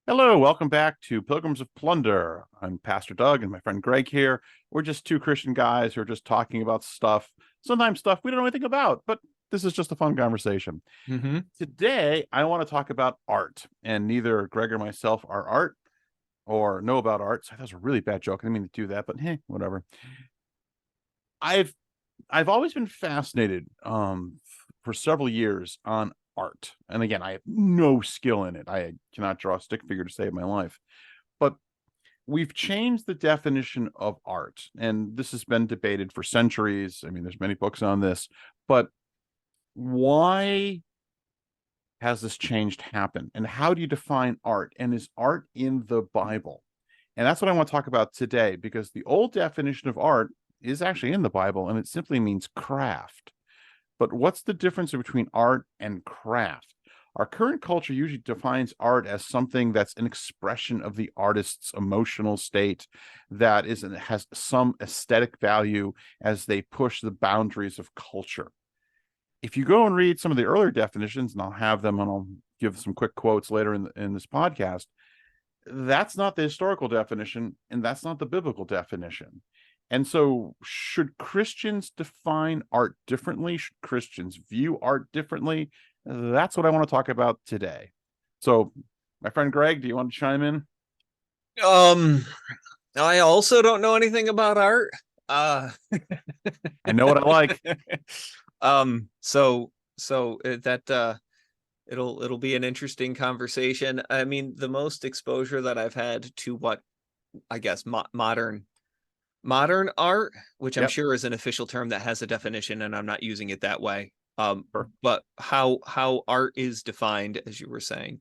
Hello, welcome back to Pilgrims of Plunder. I'm Pastor Doug and my friend Greg here. We're just two Christian guys who are just talking about stuff, sometimes stuff we don't know anything about, but this is just a fun conversation. Mm-hmm. Today, I want to talk about art, and neither Greg or myself are art or know about art. So that was a really bad joke. I didn't mean to do that, but hey, whatever. I've I've always been fascinated for several years on art. And again, I have no skill in it. I cannot draw a stick figure to save my life. But we've changed the definition of art, and this has been debated for centuries. I mean, there's many books on this, but why has this changed happened? And how do you define art? And is art in the Bible? And that's what I want to talk about today, because the old definition of art is actually in the Bible, and it simply means craft. But what's the difference between art and craft? Our current culture usually defines art as something that's an expression of the artist's emotional state, that has some aesthetic value as they push the boundaries of culture. If you go and read some of the earlier definitions, and I'll have them and I'll give some quick quotes later in this podcast, that's not the historical definition and that's not the biblical definition. And so, should Christians define art differently? Should Christians view art differently? That's what I want to talk about today. So, my friend Greg, do you want to chime in? Um, I also don't know anything about art. Uh, I know what I like. so that it'll be an interesting conversation. I mean, the most exposure that I've had to what I guess modern art, which I'm Yep. sure is an official term that has a definition, and I'm not using it that way. Sure. But how art is defined, as you were saying,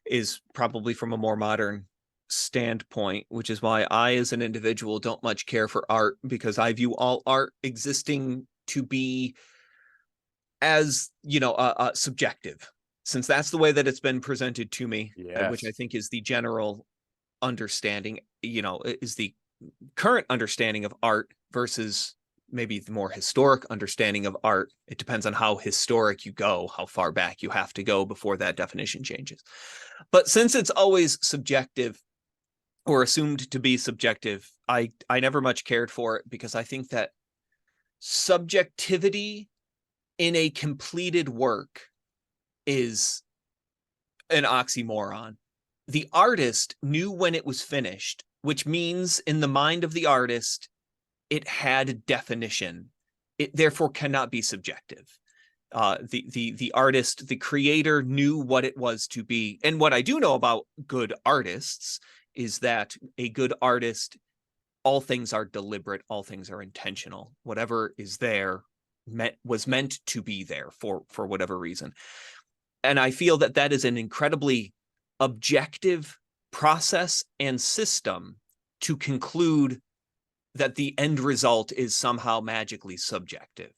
is probably from a more modern standpoint, which is why I, as an individual, don't much care for art, because I view all art existing to be as, subjective, since that's the way that it's been presented to me, which I Yes. think is the general understanding, is the current understanding of art versus maybe the more historic understanding of art. It depends on how historic you go, how far back you have to go before that definition changes. But since it's always subjective or assumed to be subjective, I never much cared for it, because I think that subjectivity in a completed work is an oxymoron. The artist knew when it was finished, which means in the mind of the artist, it had definition. It therefore cannot be subjective. The artist, the creator, knew what it was to be. And what I do know about good artists is that a good artist, all things are deliberate, all things are intentional. Whatever is there was meant to be there for whatever reason. And I feel that that is an incredibly objective process and system to conclude that the end result is somehow magically subjective.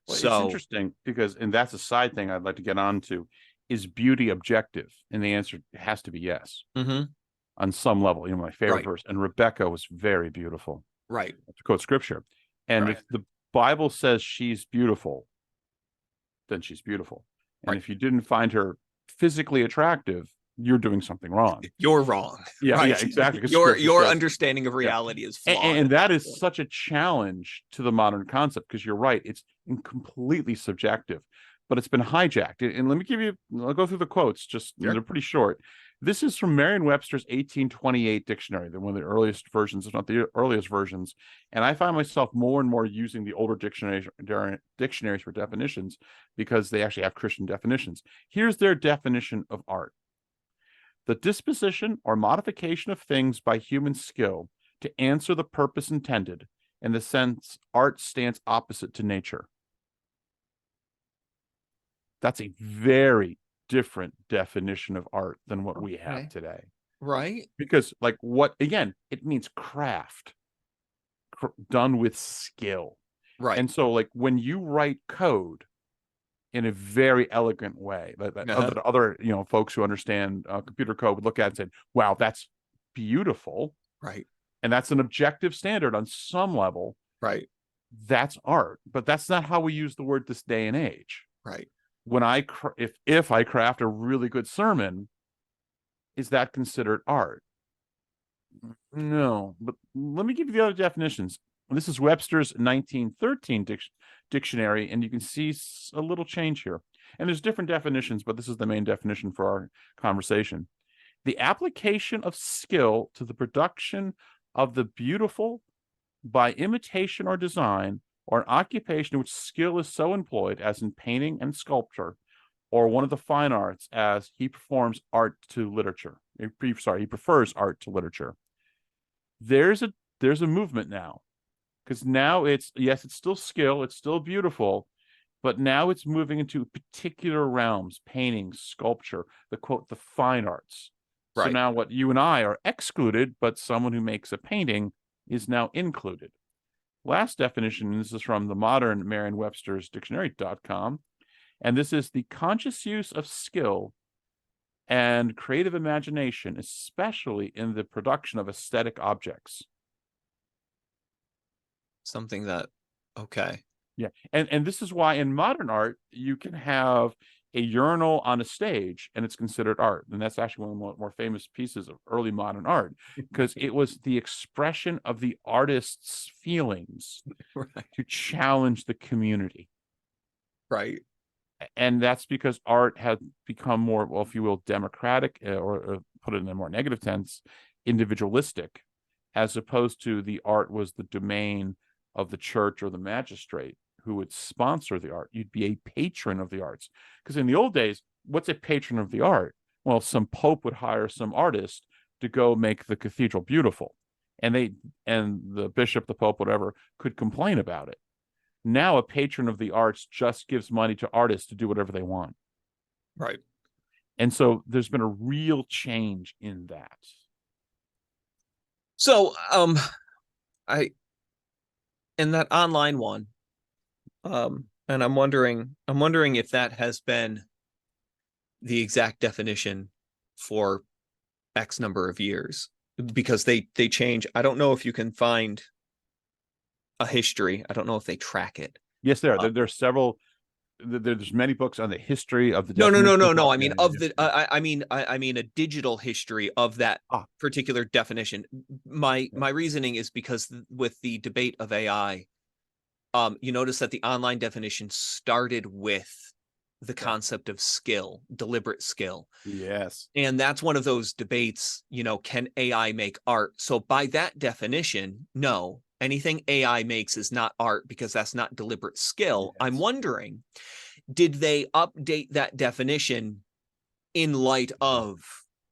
Well, it's So, interesting because, and that's a side thing I'd like to get on to, is beauty objective? And the answer has to be yes mm-hmm, on some level. My favorite right, verse, and Rebecca was very beautiful, right, to quote scripture. And right, if the Bible says she's beautiful, then she's beautiful. And right. if you didn't find her physically attractive, you're doing something wrong. You're wrong. Yeah, yeah, Right. exactly. Because Your scripture your says, understanding of yeah. reality is And, flawed and at that that is point. such a challenge to the modern concept, because you're right. It's completely subjective, but it's been hijacked. And let me I'll go through the quotes, just Sure. they're pretty short. This is from Merriam-Webster's 1828 dictionary, the one of the earliest versions, if not the earliest versions. And I find myself more and more using the older dictionaries for definitions, because they actually have Christian definitions. Here's their definition of art: the disposition or modification of things by human skill to answer the purpose intended. In the sense, art stands opposite to nature. That's a very different definition of art than what we have Okay. today. Right. Because, like, what again, it means craft done with skill. Right. And so, like, when you write code in a very elegant way, that Uh-huh. other folks who understand computer code would look at it and say, wow, that's beautiful, Right. and that's an objective standard on some level, Right. that's art. But that's not how we use the word this day and age. Right. When I if I craft a really good sermon, is that considered art? No, but let me give you the other definitions. This is Webster's 1913 dictionary, and you can see a little change here. And there's different definitions, but this is the main definition for our conversation. The application of skill to the production of the beautiful by imitation or design, or an occupation in which skill is so employed as in painting and sculpture, or one of the fine arts, as he performs art to literature. He prefers art to literature. There's a movement now, because now it's still skill, it's still beautiful, but now it's moving into particular realms: painting, sculpture, the fine arts. Right. So now what you and I are excluded, but someone who makes a painting is now included. Last definition, and this is from the modern Merriam-Webster's dictionary.com, and this is the conscious use of skill and creative imagination, especially in the production of aesthetic objects. Something that, okay. Yeah, and this is why in modern art you can have a urinal on a stage and it's considered art. And that's actually one of the more famous pieces of early modern art, because it was the expression of the artist's feelings Right. to challenge the community. Right. And that's because art has become more, well, if you will, democratic, or put it in a more negative tense, individualistic, as opposed to the art was the domain of the church or the magistrate who would sponsor the art. You'd be a patron of the arts. Because in the old days, what's a patron of the art? Well, some pope would hire some artist to go make the cathedral beautiful. And the bishop, the pope, whatever, could complain about it. Now a patron of the arts just gives money to artists to do whatever they want. Right. And so there's been a real change in that. So in that online one, and I'm wondering if that has been the exact definition for X number of years, because they change. I don't know if you can find a history. I don't know if they track it. Yes, there are several. There's many books on the history of the No. I mean, yeah. I mean a digital history of that particular definition. My reasoning is because with the debate of AI, you notice that the online definition started with the concept of skill, deliberate skill. Yes. And that's one of those debates, can AI make art? So by that definition, no, anything AI makes is not art, because that's not deliberate skill. Yes. I'm wondering, did they update that definition in light of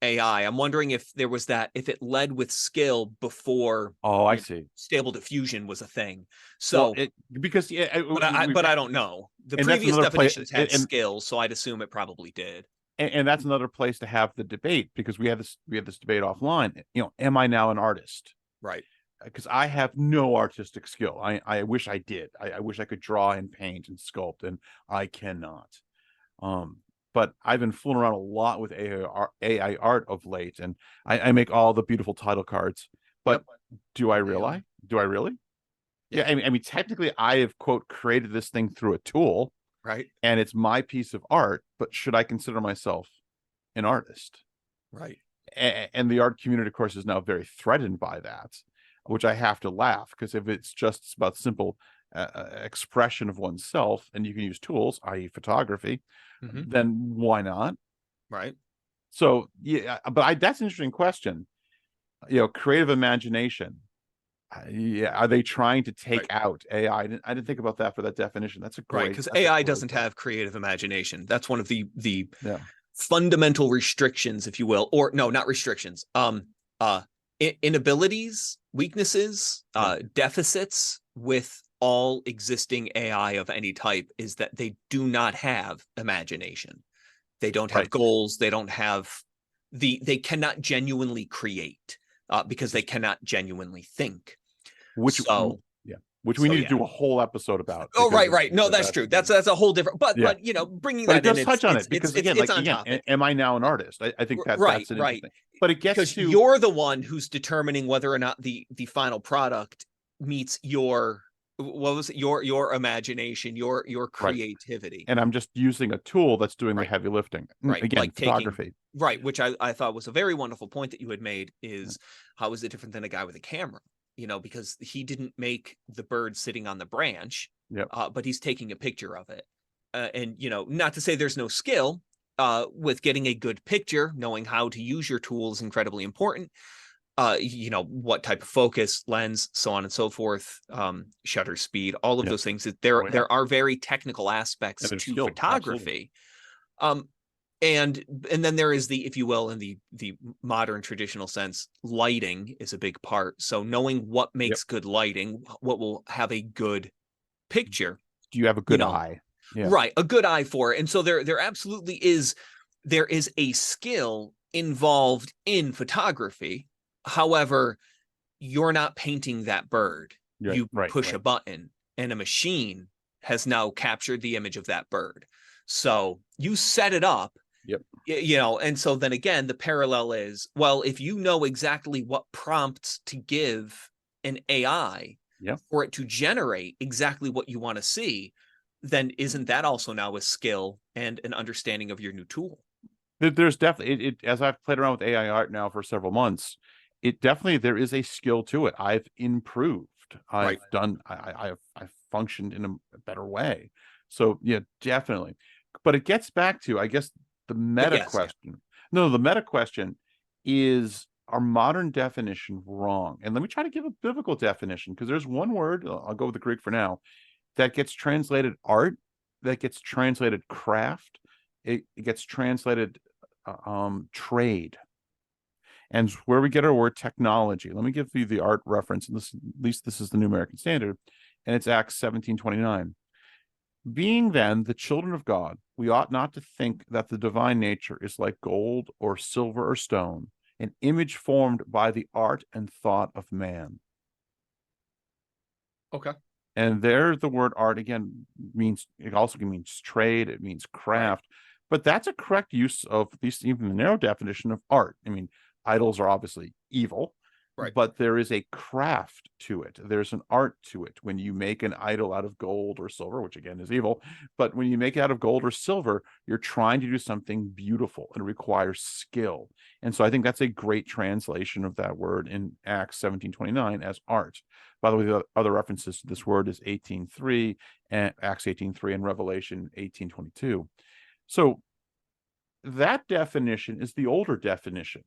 AI? I'm wondering if there was if it led with skill before. Oh, I see. Stable diffusion was a thing. So because but I don't know. The previous definitions had skill, so I'd assume it probably did. And that's another place to have the debate, because we had this debate offline. Am I now an artist? Right. Because I have no artistic skill. I wish I did. I wish I could draw and paint and sculpt, and I cannot. But I've been fooling around a lot with AI art of late, and I make all the beautiful title cards. But do I really? Yeah. I mean, technically, I have, quote, created this thing through a tool, right? And it's my piece of art. But should I consider myself an artist? Right. And the art community, of course, is now very threatened by that, which I have to laugh, because if it's just about simple expression of oneself, and you can use tools, i.e. photography, then why not? Right. So yeah, but that's an interesting question. Creative imagination. Are they trying to take out AI? I didn't think about that for that definition. That's a great, because AI doesn't have creative imagination. That's one of the fundamental restrictions, if you will, or no, not restrictions. Inabilities, weaknesses, deficits with all existing AI of any type is that they do not have imagination. They don't have goals. They don't have they cannot genuinely create, because they cannot genuinely think. Which we need to do a whole episode about. Oh, right. No, that's true. That's a whole different. But bringing that in, it does touch on it, because again, am I now an artist? I think that's an interesting. But it gets because to, you're the one who's determining whether or not the final product meets your your imagination, your creativity. And I'm just using a tool that's doing the heavy lifting. Right. Again, like photography. Right, which I thought was a very wonderful point that you had made, is how is it different than a guy with a camera? Because he didn't make the bird sitting on the branch, Yep. but he's taking a picture of it. And, not to say there's no skill with getting a good picture, knowing how to use your tool is incredibly important. What type of focus, lens, so on and so forth, shutter speed, all of Yep. those things. There Oh, yeah. there are very technical aspects And they're to skilled, absolutely. photography. And then there is the, if you will, in the modern traditional sense, lighting is a big part. So knowing what makes good lighting, what will have a good picture, Do you have a good eye? Yeah. right, a good eye for it. And so there absolutely is, there is a skill involved in photography. However, you're not painting that bird. Yeah, You right, push right. a button and a machine has now captured the image of that bird. So you set it up. Yep. And so then again, the parallel is, well, if you know exactly what prompts to give an AI for it to generate exactly what you want to see, then isn't that also now a skill and an understanding of your new tool? There's definitely it as I've played around with AI art now for several months, there is a skill to it. I've improved. I've done I've functioned in a better way. So yeah, definitely. But it gets back to, I guess, the meta question. No, the meta question is, our modern definition wrong? And let me try to give a biblical definition, because there's one word, I'll go with the Greek for now, that gets translated art, that gets translated craft, it gets translated trade, and where we get our word technology. Let me give you the art reference, and this, at least this is the New American Standard, and it's Acts 17:29. Being then the children of God, we ought not to think that the divine nature is like gold or silver or stone, an image formed by the art and thought of man. Okay. And there, the word art again means, it also means trade, it means craft, but that's a correct use of, at least even the narrow definition of art. I mean, idols are obviously evil, but there is a craft to it. There's an art to it. When you make an idol out of gold or silver, which again is evil, but when you make it out of gold or silver, you're trying to do something beautiful, and it requires skill. And so I think that's a great translation of that word in Acts 17:29 as art. By the way, the other references to this word is 18:3 and Acts 18:3 and Revelation 18:22. So that definition is the older definition.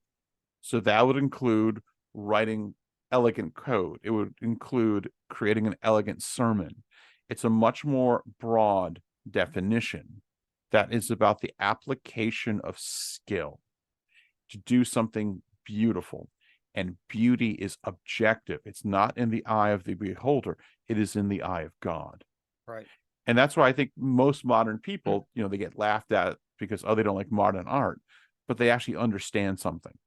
So that would include writing elegant code. It would include creating an elegant sermon. It's a much more broad definition that is about the application of skill to do something beautiful. And beauty is objective. It's not in the eye of the beholder. It is in the eye of God. Right. And that's why I think most modern people, they get laughed at because, oh, they don't like modern art, but they actually understand something.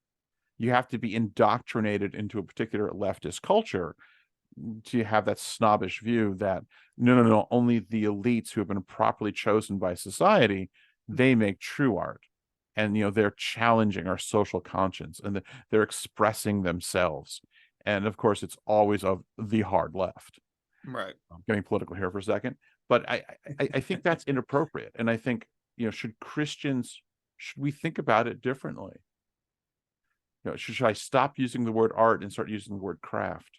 You have to be indoctrinated into a particular leftist culture to have that snobbish view that no, only the elites who have been properly chosen by society, they make true art. And they're challenging our social conscience, and they're expressing themselves. And of course, it's always of the hard left. Right. I'm getting political here for a second, but I think that's inappropriate. And I think, should we think about it differently? Should I stop using the word art and start using the word craft?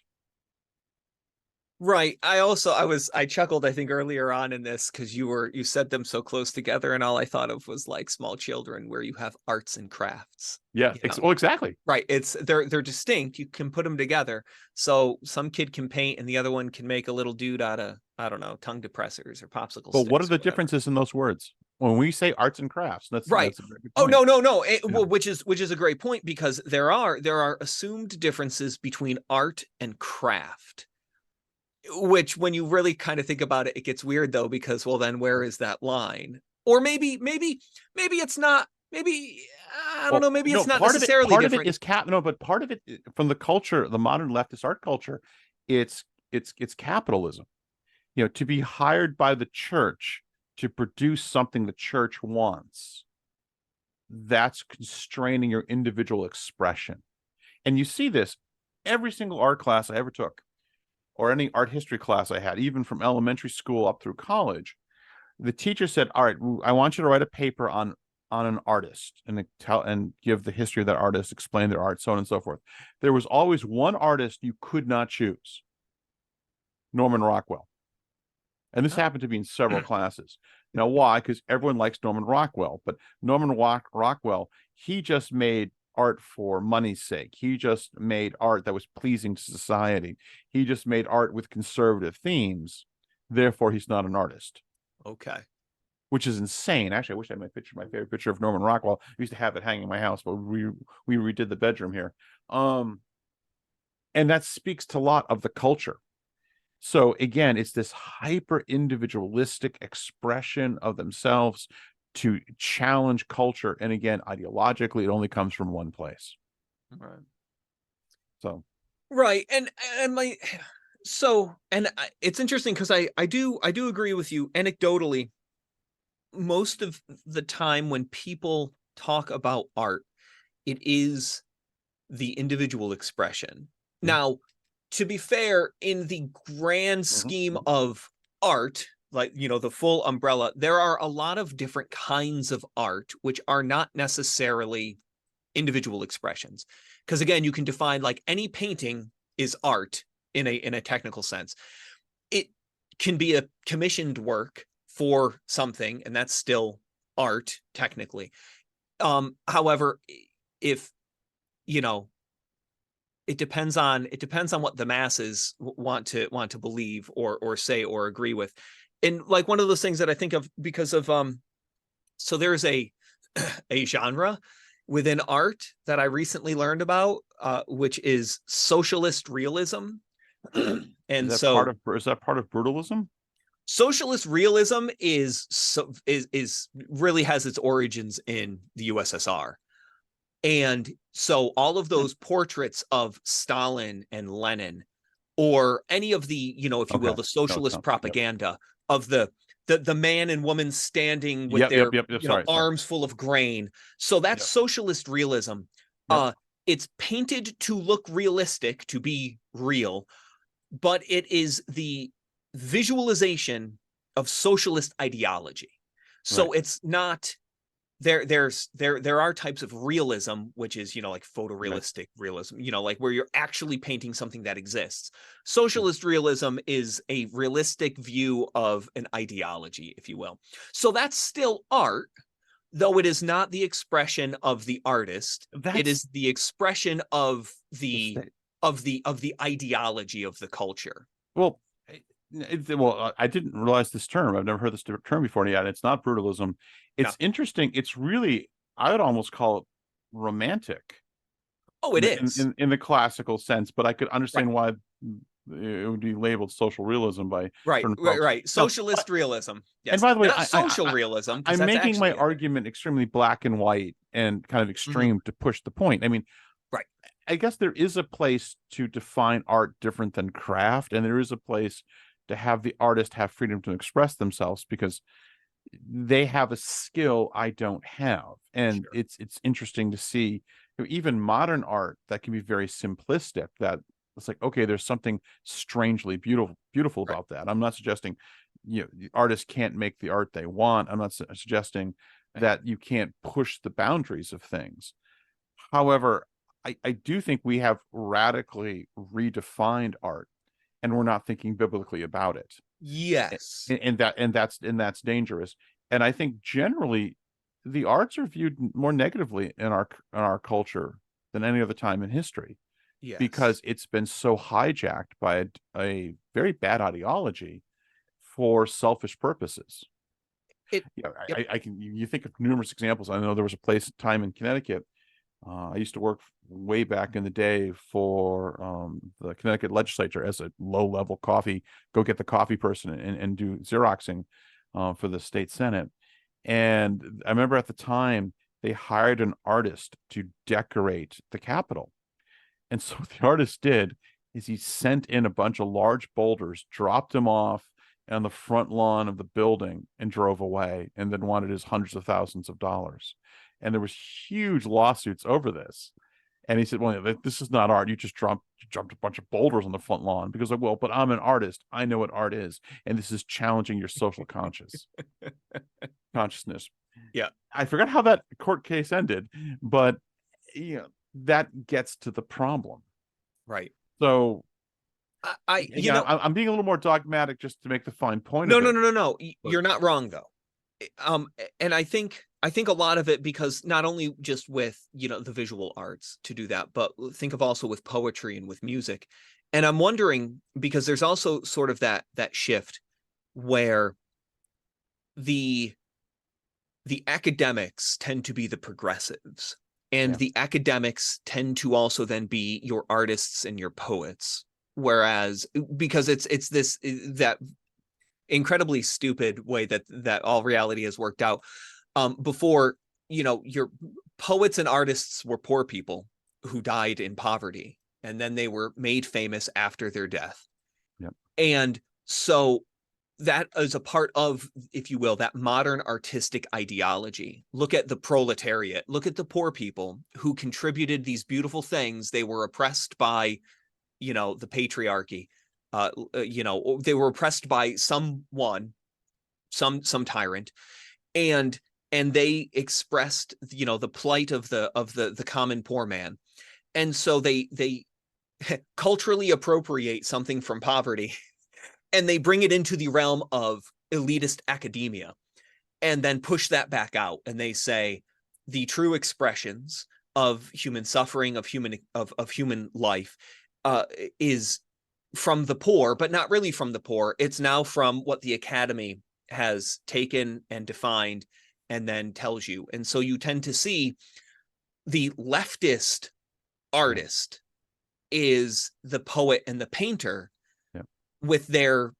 Right. I chuckled, I think, earlier on in this, because you said them so close together, and all I thought of was like small children, where you have arts and crafts. Yeah. Well, exactly. Right. They're distinct. You can put them together. So some kid can paint and the other one can make a little dude out of, I don't know, tongue depressors or popsicle But sticks. what are the differences in those words? When we say arts and crafts, that's right. That's a very good point. point. No. Well, which is a great point, because there are assumed differences between art and craft. Which, when you really kind of think about it, it gets weird though, because, well, then where is that line? Or maybe it's not. Maybe I don't know. Maybe it's not necessarily part different. Of it is no, but part of it from the culture, the modern leftist art culture, it's capitalism. To be hired by the church to produce something the church wants, that's constraining your individual expression. And you see this every single art class I ever took, or any art history class I had, even from elementary school up through college. The teacher said, all right, I want you to write a paper on on an artist and tell and give the history of that artist, explain their art, so on and so forth, there was always one artist you could not choose: Norman Rockwell. And this Oh. happened to be in several classes. Now, why? Because everyone likes Norman Rockwell, but Norman Rockwell, he just made art for money's sake. He just made art that was pleasing to society. He just made art with conservative themes. Therefore, he's not an artist. Okay. Which is insane. Actually, I wish I had my favorite picture of Norman Rockwell. I used to have it hanging in my house, but we redid the bedroom here. And that speaks to a lot of the culture. So again, it's this hyper individualistic expression of themselves to challenge culture. And again, ideologically, it only comes from one place. Right. So Right. And my so it's interesting because I do agree with you anecdotally. Most of the time when people talk about art, it is the individual expression. Yeah. Now, to be fair, in the grand scheme of art, like, the full umbrella, there are a lot of different kinds of art which are not necessarily individual expressions. Because again, you can define, like, any painting is art in a technical sense. It can be a commissioned work for something, and that's still art technically. However, if it depends on what the masses want to believe or say or agree with. And like one of those things that I think of because of so there's a genre within art that I recently learned about, which is socialist realism. And is so that part of brutalism? socialist realism is really has its origins in the USSR. And so all of those portraits of Stalin and Lenin, or any of the, if you will, the socialist propaganda of the man and woman standing with their sorry. arms full of grain. So that's socialist realism. It's painted to look realistic, to be real, but it is the visualization of socialist ideology. So it's not there are types of realism, which is, like photorealistic realism, like where you're actually painting something that exists. Socialist realism is a realistic view of an ideology, if you will. So that's still art, though it is not the expression of the artist. It is the expression of the ideology of the culture. Well, I didn't realize this term. I've never heard this term before yet. It's not brutalism. It's interesting. It's really, I would almost call it romantic. Oh, it is in the classical sense, but I could understand why it would be labeled social realism by right. Socialist realism. Yes. And by the way, social realism. I'm making my argument extremely black and white and kind of extreme to push the point. I mean, right. I guess there is a place to define art different than craft, and there is a place to have the artist have freedom to express themselves because they have a skill I don't have. And it's interesting to see even modern art that can be very simplistic, that it's like, okay, there's something strangely beautiful about that. I'm not suggesting the artists can't make the art they want. I'm not suggesting that you can't push the boundaries of things. However, I do think we have radically redefined art, and we're not thinking biblically about it. Yes. And that's dangerous. And I think generally the arts are viewed more negatively in our culture than any other time in history. Yes. Because it's been so hijacked by a very bad ideology for selfish purposes. You think of numerous examples. I know there was a time in Connecticut. I used to work way back in the day for the Connecticut legislature as a low-level go get the coffee person and do Xeroxing for the state Senate. And I remember at the time they hired an artist to decorate the Capitol. And so what the artist did is he sent in a bunch of large boulders, dropped them off on the front lawn of the building, and drove away, and then wanted his hundreds of thousands of dollars. And there was huge lawsuits over this. And he said, well, this is not art. You just jumped a bunch of boulders on the front lawn. Because, like, well, but I'm an artist. I know what art is. And this is challenging your social consciousness. Yeah. I forgot how that court case ended, but that gets to the problem. Right. So You know, I'm being a little more dogmatic just to make the fine point no, of no, it. no, no, no. But You're not wrong though. And I think a lot of it, because not only just with, the visual arts to do that, but think of also with poetry and with music. And I'm wondering, because there's also sort of that shift where the the academics tend to be the progressives, and yeah, the academics tend to also then be your artists and your poets. Whereas, because it's this that incredibly stupid way that all reality has worked out. Before, your poets and artists were poor people who died in poverty, and then they were made famous after their death. yeah, And so that is a part of, if you will, that modern artistic ideology. Look at the proletariat, look at the poor people who contributed these beautiful things. They were oppressed by, the patriarchy. They were oppressed by someone, some tyrant, and they expressed, the plight of the common poor man. And so they culturally appropriate something from poverty and they bring it into the realm of elitist academia, and then push that back out, and they say the true expressions of human suffering, of human life, is from the poor, but not really from the poor. It's now from what the academy has taken and defined and then tells you. And so you tend to see the leftist yeah, artist is the poet and the painter yeah. with their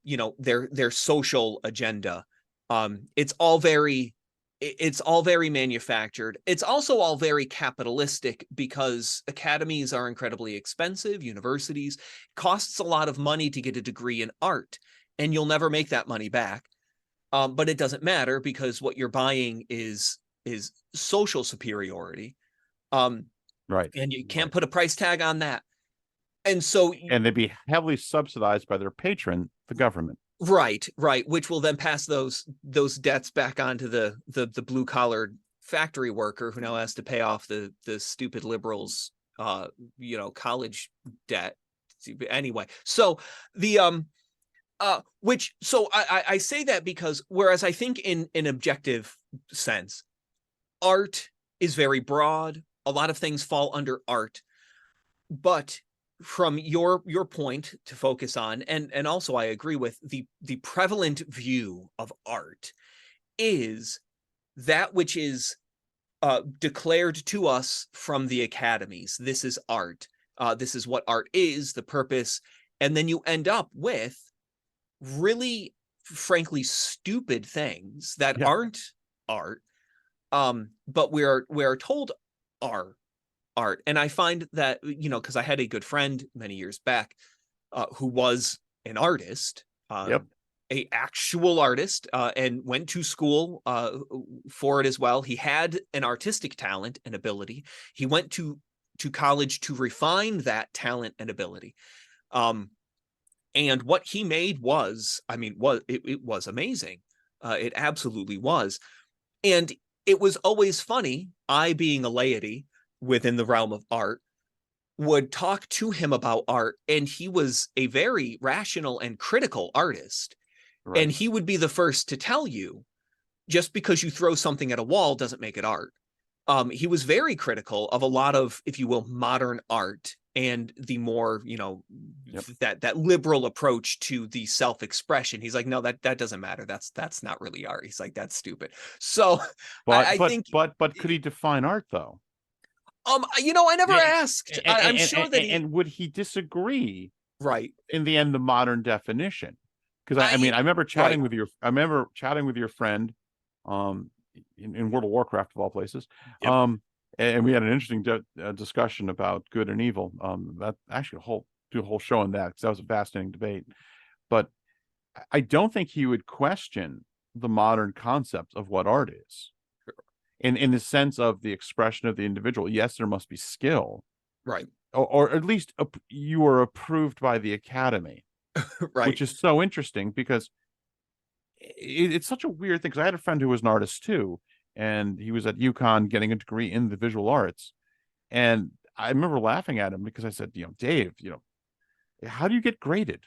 social agenda. It's all very manufactured. It's also all very capitalistic, because academies are incredibly expensive. Universities costs a lot of money to get a degree in art, and you'll never make that money back. But it doesn't matter, because what you're buying is social superiority. Um, Right, and you can't right. put a price tag on that. And so, And they'd be heavily subsidized by their patron, the government. right, which will then pass those debts back onto the blue collar factory worker, who now has to pay off the stupid liberals, college debt. Anyway, so the which so I say that because, whereas I think in an objective sense, art is very broad. A lot of things fall under art, but from your point to focus on, and also I agree with, the prevalent view of art is that which is declared to us from the academies. This is art. This is what art is, the purpose. And then you end up with really, frankly, stupid things that Yeah, aren't art, but we're told are art. And I find that, because I had a good friend many years back, who was an artist, yep, a actual artist, and went to school for it as well. He had an artistic talent and ability. He went to college to refine that talent and ability. And what he made was, I mean, it was amazing. It absolutely was. And it was always funny. I, being a laity within the realm of art, would talk to him about art, and he was a very rational and critical artist. right. And he would be the first to tell you, just because you throw something at a wall doesn't make it art. He was very critical of a lot of, if you will, modern art, and the more, Yep. that liberal approach to the self-expression. He's like, no, that doesn't matter. That's not really art. He's like, that's stupid. So I think, But could he define art though? I never And, asked. I'm sure that he, and would he disagree right. in the end the modern definition? Because I mean I I remember right. chatting with your friend um in World of Warcraft of all places. Yep. And we had an interesting discussion about good and evil. That actually do a whole show on that, because that was a fascinating debate. But I don't think he would question the modern concept of what art is. In the sense of the expression of the individual. Yes, there must be skill, Right. or at least you are approved by the academy, Right. which is so interesting because it's such a weird thing. Because I had a friend who was an artist too, and he was at UConn getting a degree in the visual arts. And I remember laughing at him because I said, Dave, how do you get graded?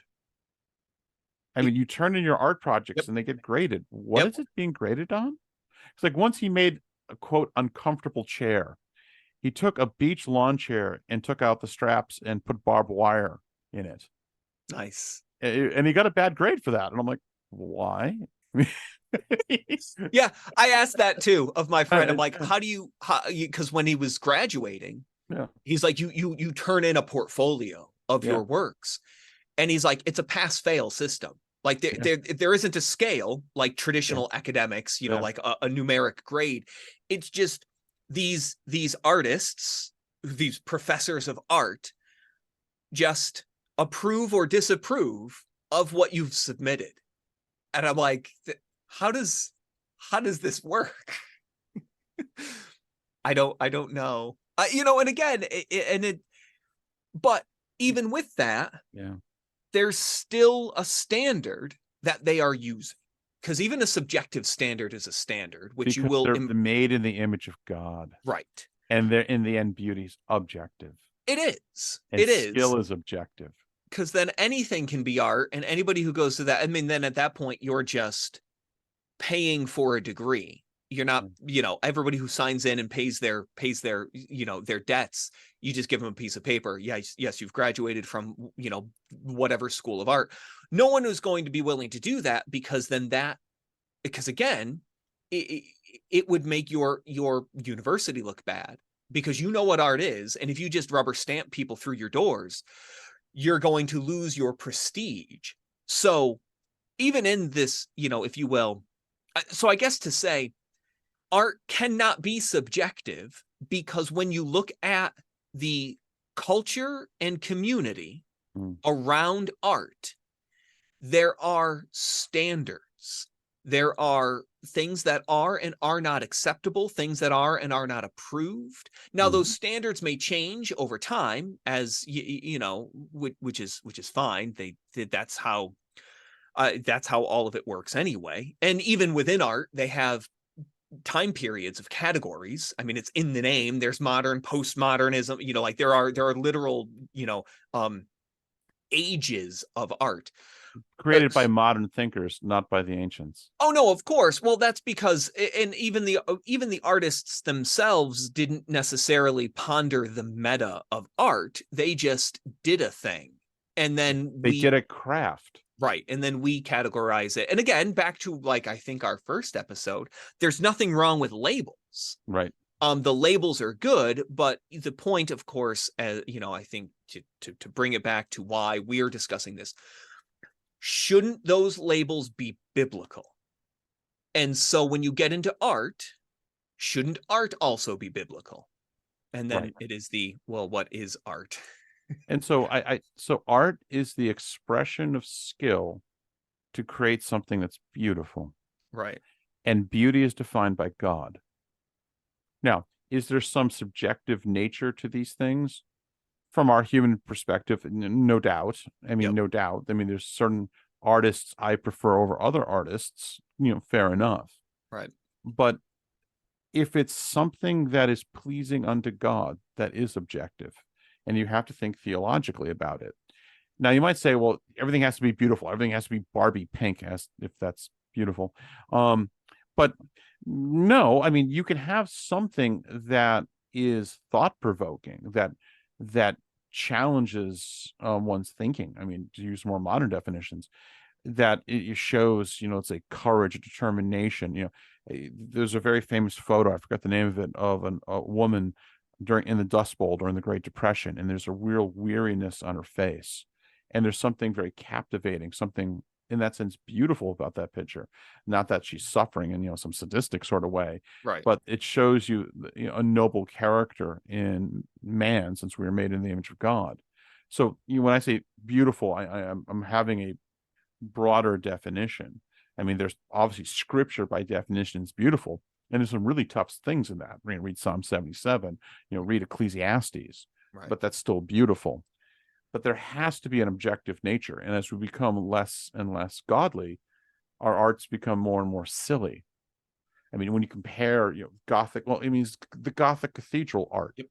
I mean, you turn in your art projects Yep. and they get graded. What Yep. is it being graded on? It's like once he made a quote uncomfortable chair. He took a beach lawn chair and took out the straps and put barbed wire in it. Nice. And he got a bad grade for that. And I'm like, why? Yeah, I asked that too of my friend. I'm like, how do you, because when he was graduating, yeah, he's like, you turn in a portfolio of yeah, your works. And he's like, it's a pass fail system. Like there isn't a scale like traditional academics, yeah. like a numeric grade. It's just these artists, these professors of art, just approve or disapprove of what you've submitted. And I'm like, how does this work? I don't know. And again, but even with that, Yeah. there's still a standard that they are using, because even a subjective standard is a standard, which you Because will they're made in the image of God. right. And they're in the end, beauty's objective. It is. And It skill is. is objective. Because then anything can be art, and anybody who goes to that, I mean, then at that point, you're just paying for a degree. You're not, everybody who signs in and pays their, their debts, you just give them a piece of paper. Yes, you've graduated from, whatever school of art. No one is going to be willing to do that, because again, it would make your university look bad, because you know what art is. And if you just rubber stamp people through your doors, you're going to lose your prestige. So even in this, if you will, so I guess to say art cannot be subjective, because when you look at the culture and community around art, there are standards. There are things that are and are not acceptable, things that are and are not approved. Now, those standards may change over time, as which is fine. That's how all of it works anyway. And even within art, they have time periods of categories. I mean, it's in the name. There's modern, postmodernism, like there are literal, ages of art Created by modern thinkers, not by the ancients. Oh no, of course. Well, that's because, and even the artists themselves didn't necessarily ponder the meta of art. They just did a thing, and then they did a craft. Right. And then we categorize it. And again, back to I think our first episode, there's nothing wrong with labels. Right. The labels are good, but the point, of course, I think to bring it back to why we're discussing this, shouldn't those labels be biblical? And so when you get into art, shouldn't art also be biblical? And then it is what is art? And so so art is the expression of skill to create something that's beautiful. Right. And beauty is defined by God. Now, is there some subjective nature to these things? From our human perspective, no doubt. I mean, no doubt. I mean, there's certain artists I prefer over other artists, fair enough. Right. But if it's something that is pleasing unto God, that is objective. And you have to think theologically about it. Now, you might say, well, everything has to be beautiful. Everything has to be Barbie pink, as if that's beautiful. But no, I mean, you can have something that is thought-provoking, that challenges one's thinking. I mean, to use more modern definitions, that it shows, it's a courage, a determination. There's a very famous photo, I forgot the name of it, of a woman in the Dust Bowl during the Great Depression, and there's a real weariness on her face, and there's something very captivating, something in that sense beautiful about that picture. Not that she's suffering in some sadistic sort of way, right, but it shows you, a noble character in man, since we were made in the image of God. So when I say beautiful, I'm having a broader definition. I mean, there's obviously scripture by definition is beautiful, and there's some really tough things in that. Read Psalm 77, read Ecclesiastes, but that's still beautiful. But there has to be an objective nature. And as we become less and less godly, our arts become more and more silly. I mean, when you compare, Gothic, well, it means the Gothic cathedral art. Yep.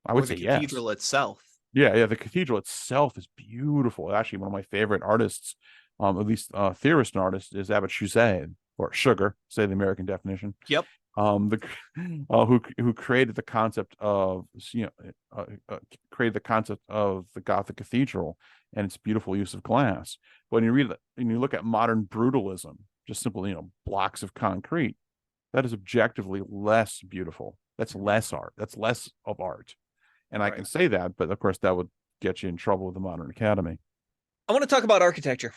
I Or would the say yes. cathedral itself. Yeah, the cathedral itself is beautiful. Actually, one of my favorite artists, at least theorist and artist, is Abbot Shuzay, or Sugar, say the American definition. Yep. The who created the concept of created the concept of the Gothic cathedral and its beautiful use of glass. But when you read and you look at modern brutalism, just simple blocks of concrete, that is objectively less beautiful. That's less art. That's less of art. And I Right. can say that, but of course that would get you in trouble with the modern academy. I want to talk about architecture.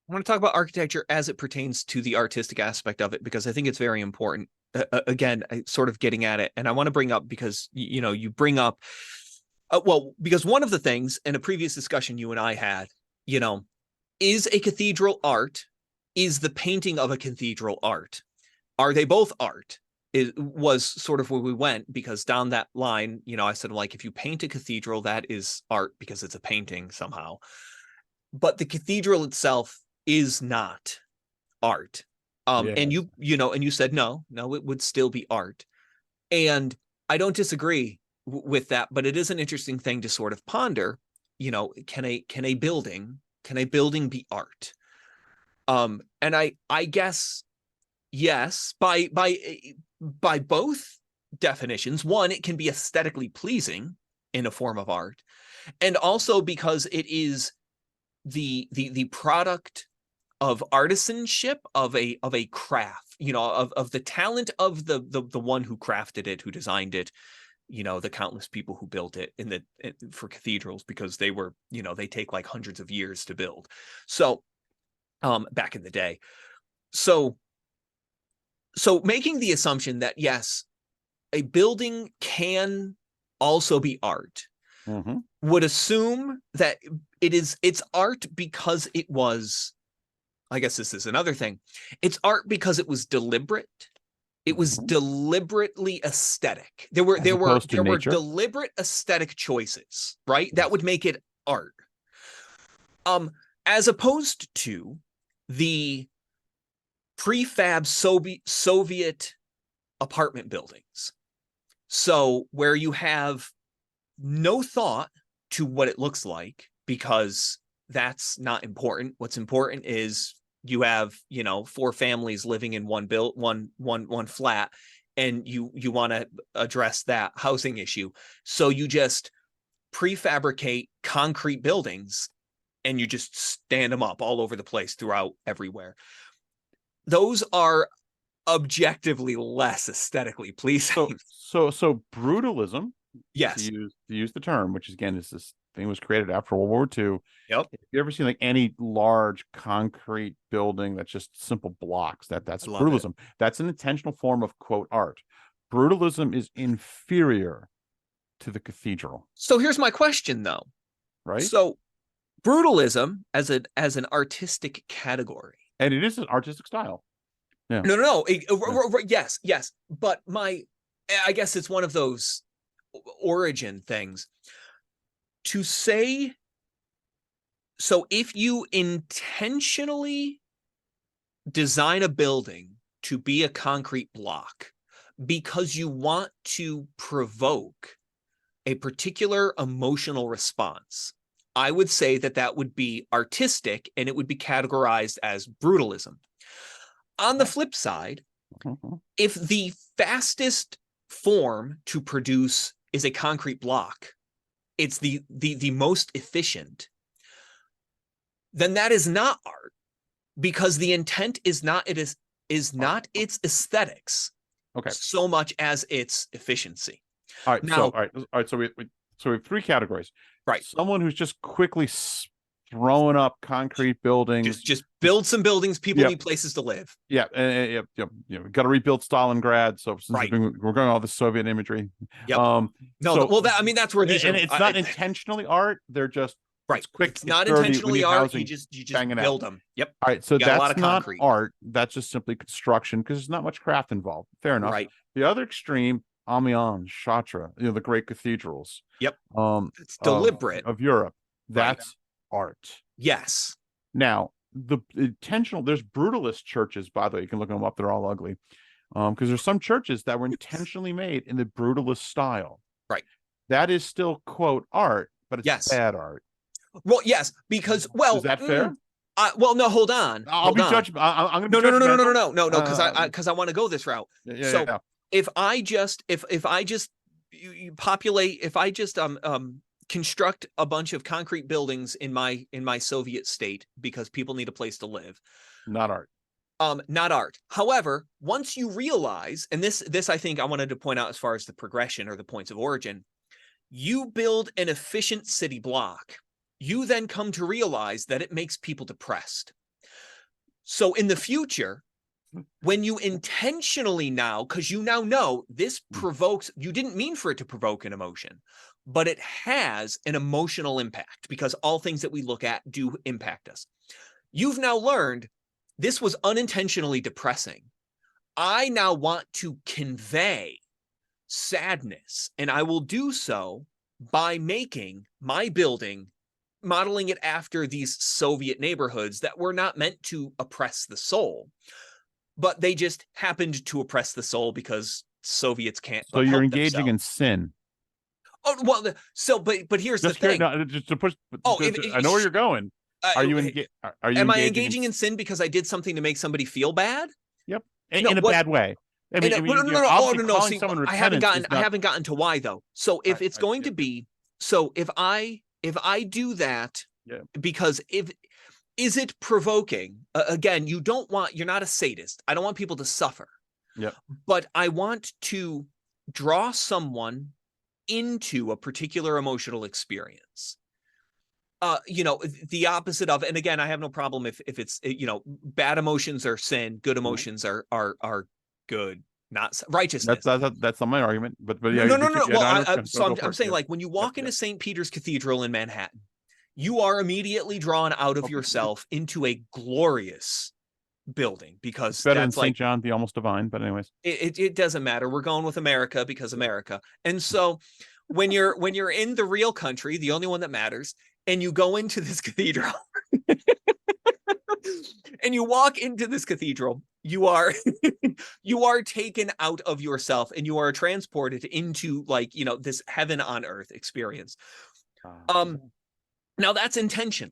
I want to talk about architecture as it pertains to the artistic aspect of it, because I think it's very important. Again, sort of getting at it. And I want to bring up, because, you bring up, because one of the things in a previous discussion you and I had, is a cathedral art? Is the painting of a cathedral art? Are they both art? It was sort of where we went, because down that line, I said, like, if you paint a cathedral, that is art because it's a painting somehow. But the cathedral itself is not art. And you said, no, it would still be art. And I don't disagree with that, but it is an interesting thing to sort of ponder. Can a building be art? And I guess, yes, by both definitions. One, it can be aesthetically pleasing in a form of art, and also because it is the product of artisanship, of a craft, of the talent of the one who crafted it, who designed it, the countless people who built it for cathedrals, because they were, they take like hundreds of years to build. So back in the day. So making the assumption that, yes, a building can also be art, would assume that it's art because it was, I guess this is another thing, it's art because it was deliberate. It was deliberately aesthetic. There were deliberate aesthetic choices, right? That would make it art. As opposed to the prefab Soviet apartment buildings. So where you have no thought to what it looks like, because that's not important. What's important is you have, 4 families living in one flat, and you want to address that housing issue. So you just prefabricate concrete buildings and you just stand them up all over the place, throughout everywhere. Those are objectively less aesthetically pleasing. So brutalism, yes, to use the term, which again is this thing was created after World War II. Yep. If you ever seen like any large concrete building that's just simple blocks, that's brutalism. That's an intentional form of quote art. Brutalism is inferior to the cathedral. So here's my question, though. Right. So brutalism as an artistic category, and it is an artistic style. Yeah. No. Yes. But I guess it's one of those origin things to say. So if you intentionally design a building to be a concrete block because you want to provoke a particular emotional response, I would say that would be artistic, and it would be categorized as brutalism. On the flip side, if the fastest form to produce is a concrete block, it's the most efficient, then that is not art, because the intent is not its aesthetics, so much as its efficiency. All right. Now, all right. So we have 3 categories. Right. Someone who's just quickly throwing up concrete buildings. Just build some buildings. People need places to live. Yeah. We got to rebuild Stalingrad. So since we're going all the Soviet imagery. Yep. That's where these are. And it's not intentionally art. They're just right. Quick. It's not intentionally art. You just build them. Yep. All right. So that's not art. That's just simply construction, because there's not much craft involved. Fair enough. Right. The other extreme, Amiens, Chartres, the great cathedrals. Yep. It's deliberate of Europe. That's art. Yes. Now, the intentional. There's brutalist churches, by the way. You can look them up; they're all ugly. Because there's some churches that were intentionally made in the brutalist style. Right. That is still quote art, but it's Yes. bad art. Well, yes, because well, Is that fair? Well, no, hold on. I'll Hold be on. judged. I'm going to No, be no, no, no, no, no, judgmental. no, no, because I want to go this route. Yeah, So yeah. if I just you populate, if I just construct a bunch of concrete buildings in my Soviet state because people need a place to live, Not art. not art. However, once you realize, and this I think I wanted to point out as far as the progression or the points of origin, you build an efficient city block, you then come to realize that it makes people depressed. So in the future, when you intentionally now, because you now know this provokes, you didn't mean for it to provoke an emotion, but it has an emotional impact because all things that we look at do impact us. You've now learned this was unintentionally depressing. I now want to convey sadness, and I will do so by making my building, modeling it after these Soviet neighborhoods that were not meant to oppress the soul, but they just happened to oppress the soul because Soviets can't. So you're engaging in sin. Oh well, so but here's Just the thing. No, just to push. Oh, I know where you're going. Are you Am I engaging in sin because I did something to make somebody feel bad? Yep, in a bad way. I mean, no. See, I haven't gotten to why though. So if it's going to be, so if I do that, because is it provoking? Again, you're not a sadist. I don't want people to suffer. Yeah. But I want to draw someone into a particular emotional experience. The opposite of, and again, I have no problem if it's, bad emotions are sin, good emotions are good, not righteousness. That's not my argument, but yeah. No. Well, I'm saying like when you walk into St. Peter's Cathedral in Manhattan, you are immediately drawn out of yourself into a glorious building because it's better than St. John the Almost Divine. But anyways, it doesn't matter. We're going with America because America. And so when you're in the real country, the only one that matters, and you go into this cathedral and you walk into this cathedral, you are taken out of yourself and you are transported into this heaven on earth experience. Now that's intention.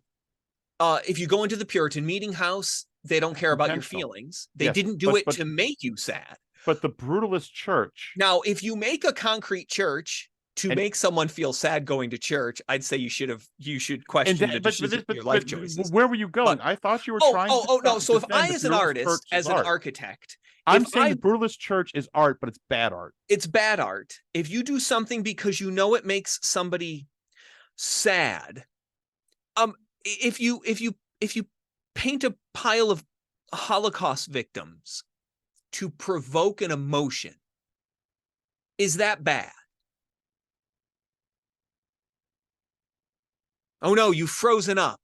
If you go into the Puritan meeting house, they don't care about your feelings. They didn't do it to make you sad. But the brutalist church. Now, if you make a concrete church to make someone feel sad going to church, I'd say you should question your life choices. Where were you going? I thought you were trying. No. So if I, as an artist, as an architect, I'm saying the brutalist church is art, but it's bad art. It's bad art. If you do something because you know it makes somebody sad, if you paint a pile of Holocaust victims to provoke an emotion, is that bad? Oh no, you've frozen up.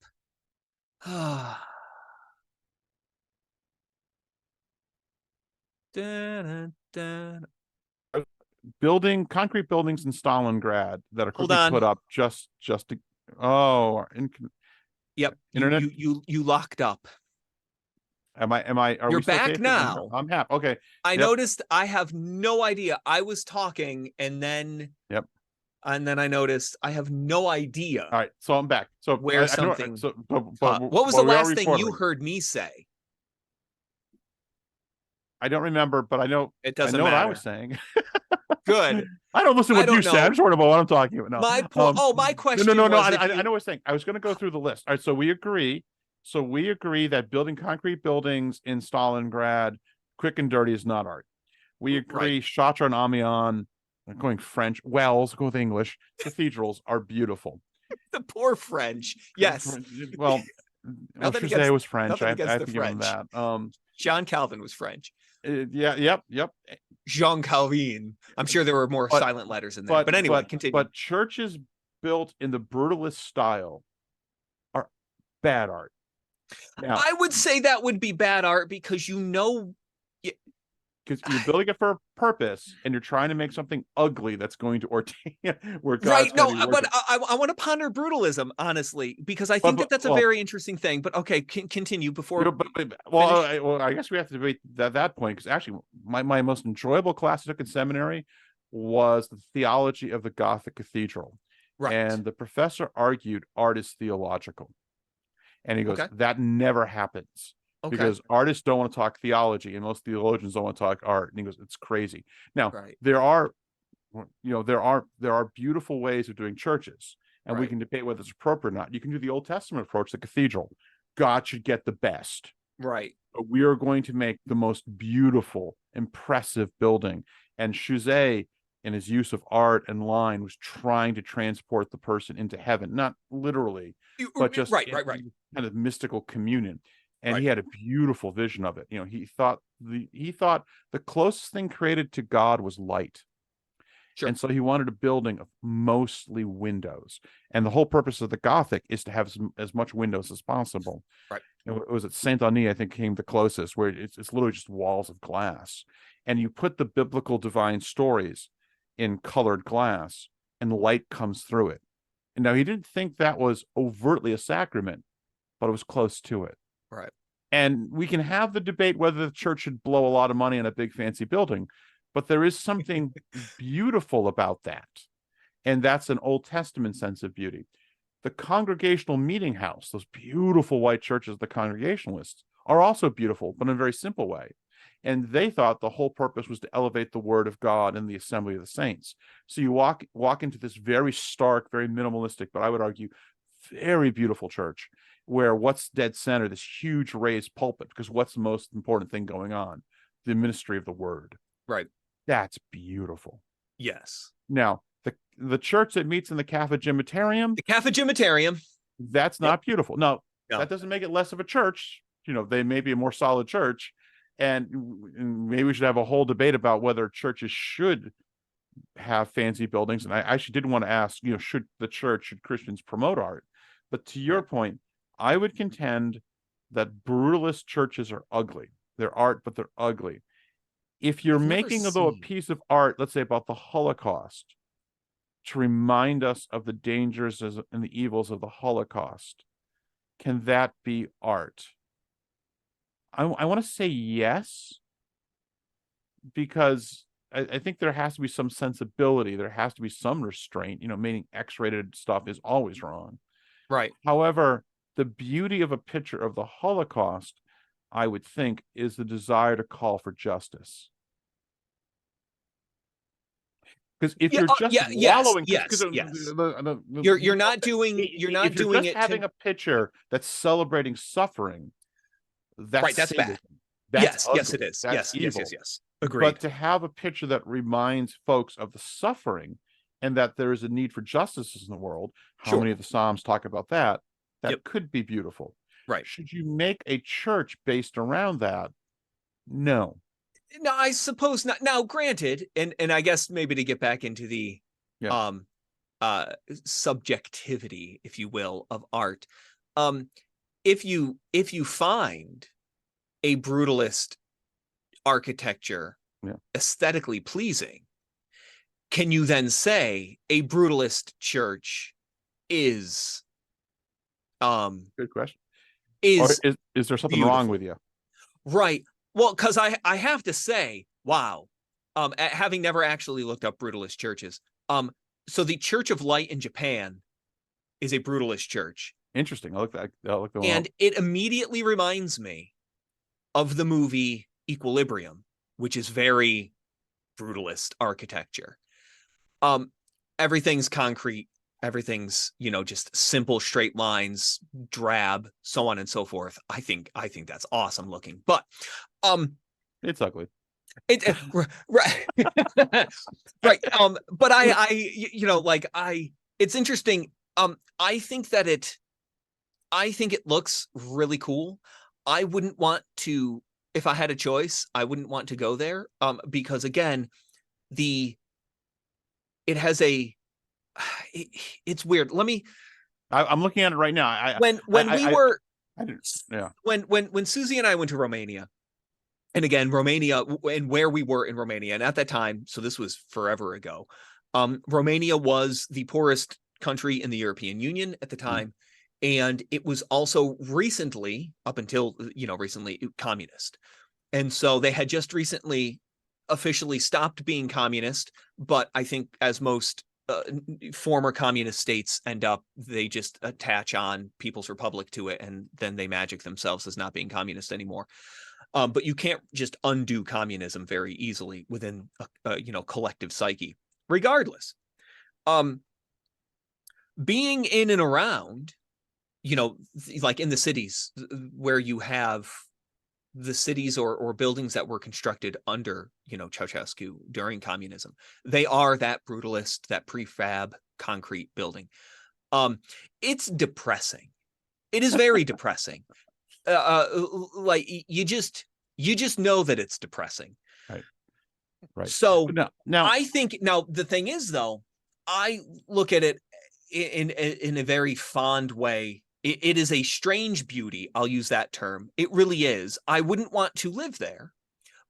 Building concrete buildings in Stalingrad that are quickly put up just to Yep. Internet. You locked up. Am I? You're back now. I'm happy. Okay. I noticed. I have no idea. I was talking, and then. Yep. And then I noticed I have no idea. All right, so I'm back. So where something. What was the last thing you heard me say? I don't remember, but I know it doesn't matter. What I was saying. Good. I don't listen to what you said. I'm sort of what I'm talking about. No. My point. my question. No. I know what I'm saying. I was going to go through the list. All right, so we agree. So we agree that building concrete buildings in Stalingrad, quick and dirty, is not art. We agree. Chartres and Amiens, going French. Wells, go with English. Cathedrals are beautiful. The poor French. Yes. Well, José was French. I have to give him that. Jean Calvin was French. Yep. Jean Calvin. I'm sure there were more silent letters in there. But anyway, continue. But churches built in the brutalist style are bad art. Now, I would say that would be bad art because because you're building it for a purpose, and you're trying to make something ugly that's going to ordain where Right. God's No, going to be but worshipped. I want to ponder brutalism, honestly, because I But, think that that's a well, very interesting thing. But okay, continue before well, finish. I guess we have to debate that point, because actually, my most enjoyable class I took in seminary was the theology of the Gothic cathedral, Right. and the professor argued art is theological, and he goes, Okay. that never happens, Okay. because artists don't want to talk theology, and most theologians don't want to talk art. And he goes, it's crazy. Now, Right. there are beautiful ways of doing churches, and we Right. can debate whether it's appropriate or not. You can do the Old Testament approach, the cathedral. God should get the best, Right. but we are going to make the most beautiful, impressive building. And Chauvet, in his use of art and line, was trying to transport the person into heaven, not literally, but just Right. in Right. Right. kind of mystical communion. And Right. he had a beautiful vision of it. He thought the closest thing created to God was light. Sure. And so he wanted a building of mostly windows. And the whole purpose of the Gothic is to have as much windows as possible. Right. It was at Saint Denis, I think, came the closest, where it's literally just walls of glass. And you put the biblical divine stories in colored glass, and light comes through it. And now, he didn't think that was overtly a sacrament, but it was close to it. Right. And we can have the debate whether the church should blow a lot of money on a big fancy building, but there is something beautiful about that. And that's an Old Testament sense of beauty. The Congregational Meeting House, those beautiful white churches, the Congregationalists, are also beautiful, but in a very simple way. And they thought the whole purpose was to elevate the word of God in the assembly of the saints. So you walk into this very stark, very minimalistic, but I would argue very beautiful church, where what's dead center, this huge raised pulpit, because what's the most important thing going on? The ministry of the word. Right. That's beautiful. Yes. Now, the church that meets in the Caphagimitarium, The Caphagimitarium. that's not beautiful. No, No. that doesn't make it less of a church. They may be a more solid church, and maybe we should have a whole debate about whether churches should have fancy buildings. And I actually did want to ask, should Christians promote art? But to your point, I would contend that brutalist churches are ugly. They're art, but they're ugly. If you're making, though, a piece of art, let's say about the Holocaust, to remind us of the dangers and the evils of the Holocaust, can that be art? I want to say yes, because I think there has to be some sensibility. There has to be some restraint, meaning X-rated stuff is always wrong. Right. However, the beauty of a picture of the Holocaust, I would think, is the desire to call for justice. Because if you're just wallowing, yes. You're not doing it having a picture that's celebrating suffering, that's right. That's sadism. bad. That's yes, ugly. it is. That's evil. Yes. Agreed. But to have a picture that reminds folks of the suffering, and that there is a need for justice in the world, how many of the Psalms talk about that? That could be beautiful. Right. Should you make a church based around that? No. No, I suppose not. Now, granted, and I guess maybe to get back into the subjectivity, if you will, of art, if you find a brutalist architecture aesthetically pleasing, can you then say a brutalist church is good question, is there something beautiful? wrong with you? Right. Well, because I have to say, wow, having never actually looked up brutalist churches, so the Church of Light in Japan is a brutalist church. Interesting. I'll look that one and up. It immediately reminds me of the movie Equilibrium, which is very brutalist architecture. Everything's concrete, everything's just simple straight lines, drab, so on and so forth. I think that's awesome looking, but it's ugly. Right. Right. But it's interesting. I think it looks really cool. I wouldn't want to, if I had a choice, I wouldn't want to go there. Because again, it's weird. I'm looking at it right now. When Susie and I went to Romania, And again, Romania, and where we were in Romania, and at that time, so this was forever ago, Romania was the poorest country in the European Union at the time, and it was also recently, up until recently, communist. And so they had just recently officially stopped being communist, but I think as most former communist states end up, they just attach on People's Republic to it, and then they magic themselves as not being communist anymore. But you can't just undo communism very easily within a collective psyche. Regardless, being in and around, like in the cities where you have the cities or buildings that were constructed under, Ceausescu during communism, they are that brutalist, that prefab concrete building. It's depressing. It is very depressing. Like you just know that it's depressing. Right. So now I think the thing is, though, I look at it in a very fond way. It is a strange beauty. I'll use that term. It really is. I wouldn't want to live there,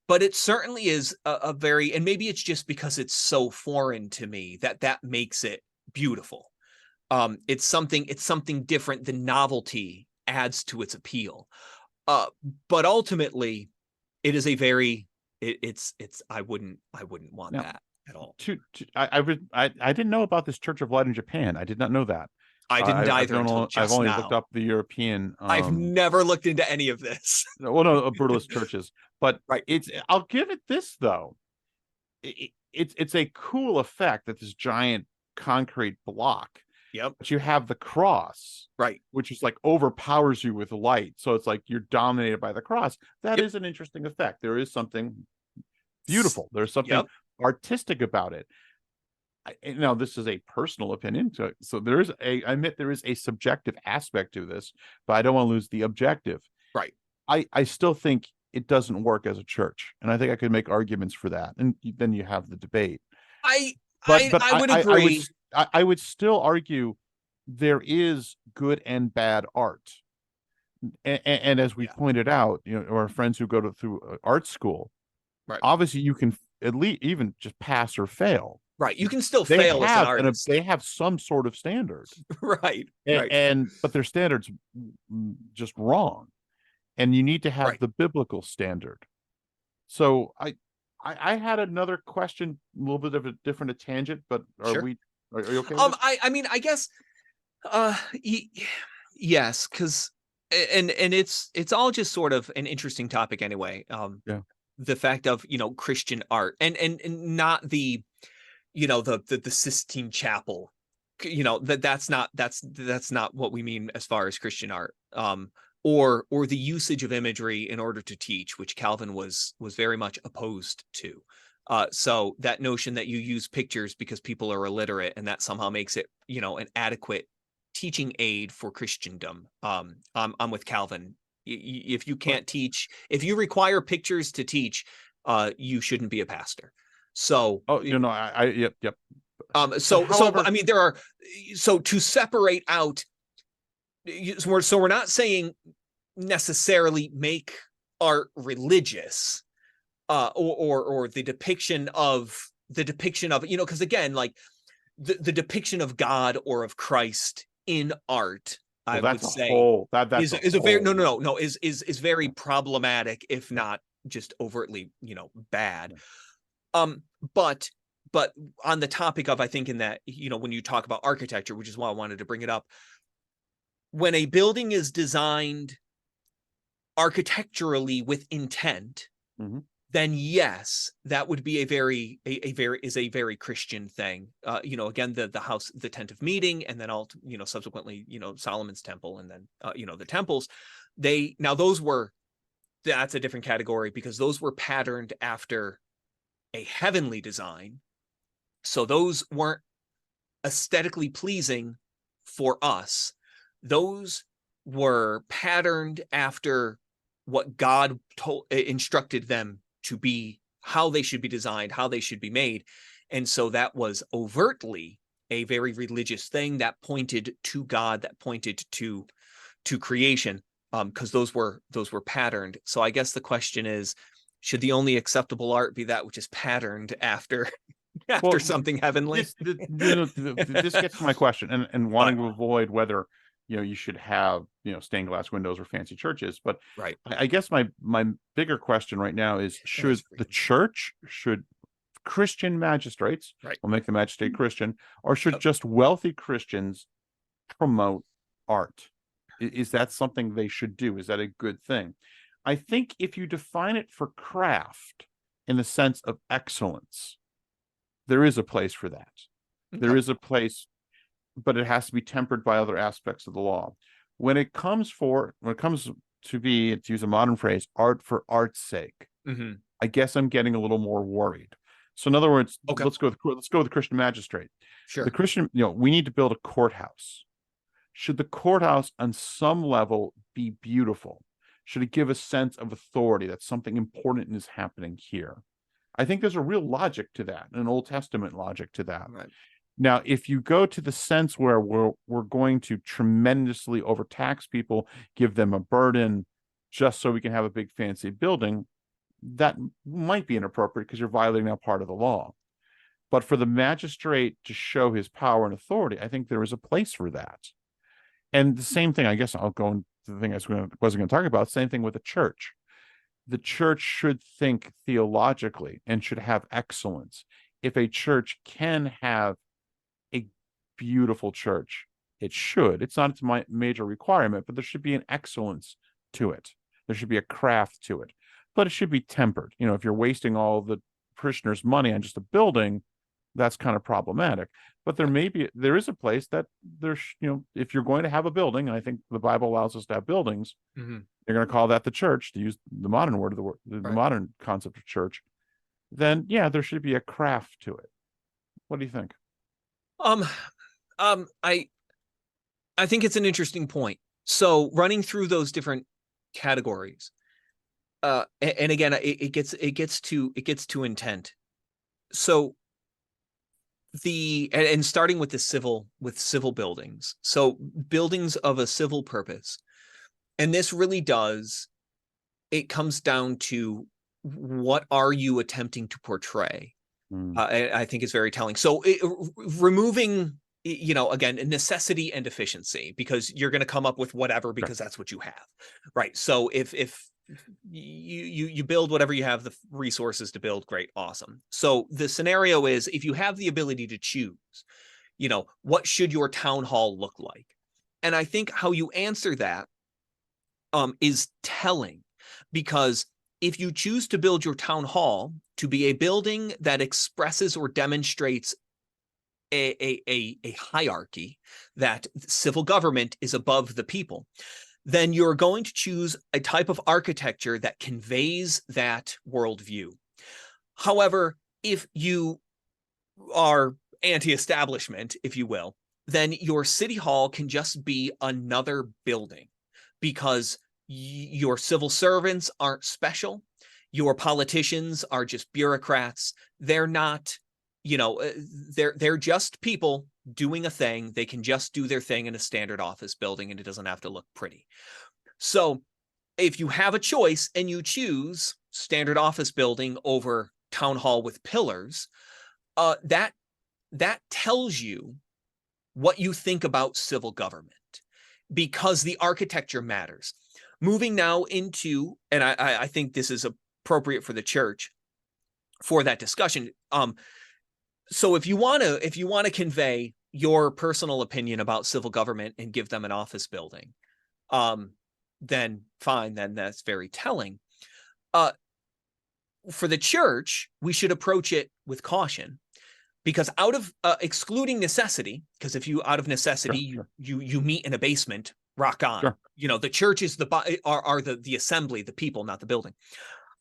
but it certainly is a very, and maybe it's just because it's so foreign to me that makes it beautiful. It's something different. The novelty adds to its appeal. But ultimately, it is a very, it's I wouldn't want that at all. I didn't know about this Church of Light in Japan. I did not know that. I didn't either until just I've only now. looked up the European. I've never looked into any of this. Well, no, brutalist churches, but right. I'll give it this though. It's a cool effect that this giant concrete block. Yep. But you have the cross, right, which is like overpowers you with light. So it's like you're dominated by the cross. That is an interesting effect. There is something beautiful. There's something artistic about it. Now, this is a personal opinion, so there is I admit there is a subjective aspect to this, but I don't want to lose the objective. Right. I still think it doesn't work as a church, and I think I could make arguments for that, and then you have the debate. I would agree. I would still argue there is good and bad art, and as we pointed out, our friends who go through art school, right? Obviously, you can at least even just pass or fail. Right. You can still fail as an artist. They have some sort of standard. Right. But their standard's just wrong. And you need to have the biblical standard. So I had another question, a little bit of a different tangent, but are you okay with it? I mean, I guess yes, because and it's all just sort of an interesting topic anyway. The fact of Christian art and not the the Sistine Chapel, that's not what we mean as far as Christian art, or the usage of imagery in order to teach, which Calvin was very much opposed to. So that notion that you use pictures because people are illiterate and that somehow makes it an adequate teaching aid for Christendom. I'm with Calvin. If you can't teach, if you require pictures to teach, you shouldn't be a pastor. So, yep. So I mean, there are, so to separate out, so we're not saying necessarily make art religious, or the depiction of because again, like the depiction of God or of Christ in art, I would say is a very is very problematic, if not just overtly bad. But on the topic of, I think in that, when you talk about architecture, which is why I wanted to bring it up, when a building is designed architecturally with intent, then yes, that would be a very Christian thing. Again, the house, the tent of meeting, and then subsequently, Solomon's temple, and then the temples. That's a different category, because those were patterned after a heavenly design. So those weren't aesthetically pleasing for us. Those were patterned after what God instructed them to be, how they should be designed, how they should be made. And so that was overtly a very religious thing that pointed to God, that pointed to creation, because those were patterned. So I guess the question is, should the only acceptable art be that which is patterned after after Well, something heavenly? this gets to my question, and wanting to avoid whether you should have stained glass windows or fancy churches. But Right. I guess my bigger question right now is, should Christian magistrates, Right. will make the magistrate Christian, or should just wealthy Christians promote art? Is that something they should do? Is that a good thing? I think if you define it for craft in the sense of excellence, there is a place for that. Okay. There is a place, but it has to be tempered by other aspects of the law. When it comes to be, to use a modern phrase, art for art's sake, I guess I'm getting a little more worried. So in other words, let's go with the Christian magistrate. Sure. The Christian, we need to build a courthouse. Should the courthouse on some level be beautiful? Should it give a sense of authority that something important is happening here? I think there's a real logic to that, an Old Testament logic to that. Right. Now, if you go to the sense where we're going to tremendously overtax people, give them a burden just so we can have a big fancy building, that might be inappropriate because you're violating that part of the law. But for the magistrate to show his power and authority, I think there is a place for that. And the same thing, I guess I'll go into the thing I wasn't going to talk about, same thing with the church. The church should think theologically and should have excellence. If a church can have a beautiful church, it should. It's not its major requirement, but there should be an excellence to it. There should be a craft to it, but it should be tempered. If you're wasting all the parishioners' money on just a building, that's kind of problematic. But there is a place that there's, if you're going to have a building, and I think the Bible allows us to have buildings, they're going to call that the church, to use the modern word of the modern concept of church. Then, yeah, there should be a craft to it. What do you think? I think it's an interesting point. So running through those different categories, and again, it gets to intent. So and starting with civil buildings, so buildings of a civil purpose, and this really it comes down to, what are you attempting to portray? I think is very telling. So removing, again, necessity and efficiency, because you're going to come up with whatever, because that's what you have, right? So if you build whatever you have the resources to build, great, awesome. So the scenario is, if you have the ability to choose, what should your town hall look like? And I think how you answer that is telling, because if you choose to build your town hall to be a building that expresses or demonstrates a hierarchy, that civil government is above the people, then you're going to choose a type of architecture that conveys that worldview. However, if you are anti-establishment, if you will, then your city hall can just be another building, because your civil servants aren't special. Your politicians are just bureaucrats. They're not, they're just people doing a thing. They can just do their thing in a standard office building, and it doesn't have to look pretty. So if you have a choice and you choose standard office building over town hall with pillars, that tells you what you think about civil government, because the architecture matters. Moving now into, and I think this is appropriate for the church for that discussion. So if you want to convey your personal opinion about civil government and give them an office building, then fine, then that's very telling. For the church, we should approach it with caution, because out of excluding necessity, because if you out of necessity, you meet in a basement, rock on. Sure. The church is the assembly, the people, not the building.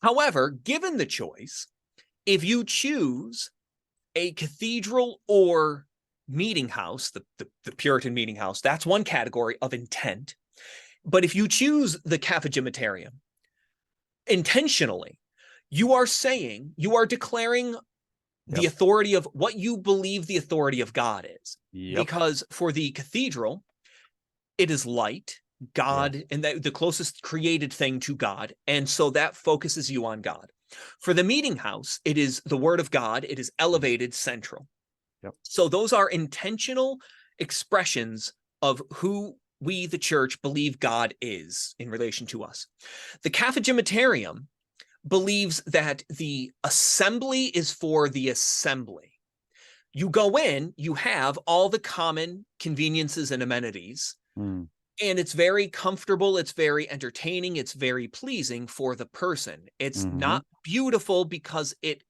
However, given the choice, if you choose a cathedral or meeting house, the Puritan meeting house, that's one category of intent. But if you choose the Caphegementarium intentionally, you are declaring the authority of what you believe the authority of God is. Because for the cathedral, it is light, God, and the closest created thing to God. And so that focuses you on God. For the meeting house, it is the word of God. It is elevated central. Yep. So those are intentional expressions of who we, the church, believe God is in relation to us. The Caphigematarium believes that the assembly is for the assembly. You go in, you have all the common conveniences and amenities, Mm. and it's very comfortable, it's very entertaining, it's very pleasing for the person. It's not beautiful because it